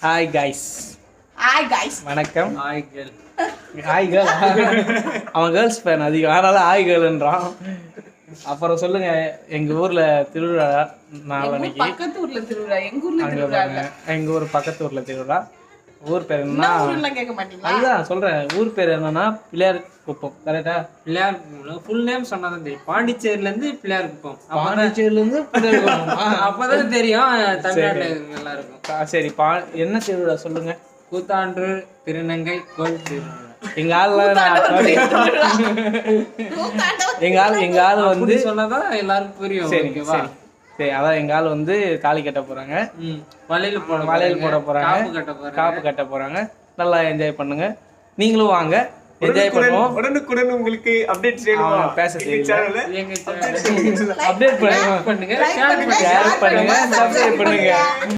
Hi guys. Hi guys. வணக்கம். Hi girl. Hi girl. அவன் girls fan அதிகம், அதனால ஹாய் கேர்ள்ன்றான். அப்புறம் சொல்லுங்க, எங்க ஊர்ல திருவிழா நாளைக்கு. பக்கத்து ஊர்ல திருவிழா, எங்க ஊர்ல திருவிழா இல்ல. எங்க ஊர் பக்கத்து ஊர்ல திருவிழா. ஊர் பேர் என்ன? ஊர்ல கேட்க மாட்டீங்களா? அதுதான் சொல்றேன். ஊர் பேர் என்னன்னா பிள்ளையார் குப்பம். கரெக்டா? பிள்ளையார் குப்பம். ஃபுல் நேம் சொன்னாதான் தெரியும். பாண்டிச்சேரியில இருந்து பிள்ளையார் குப்பம். பாண்டிச்சேரியில இருந்து பிள்ளையார் குப்பம். அப்பதான் தெரியும் தமிழ்நாட்டுல நல்லா இருக்கும். சரி, என்ன திருவிழா சொல்லுங்க. கூத்தாண்டு திருநங்கை கோயில் திருவிழா. எங்க ஆள் வந்து சொன்னதான் எல்லாரும் புரியும். சரி சரி சரி. அதான் எங்க ஆள் வந்து தாலி கட்ட போறாங்க, வளையல் போட போறாங்க, காப்பு கட்ட போறாங்க. நல்லா என்ஜாய் பண்ணுங்க. நீங்களும் வாங்க, என்ஜாய் பண்ணுவோம். உடனுக்குடன் உங்களுக்கு அப்டேட் செய்யணுமா? பேச தெரியல. எங்க அப்டேட் பண்ணுங்க, பண்ணுங்க, ஷேர் பண்ணுங்க, சப்ஸ்கிரைப் பண்ணுங்க.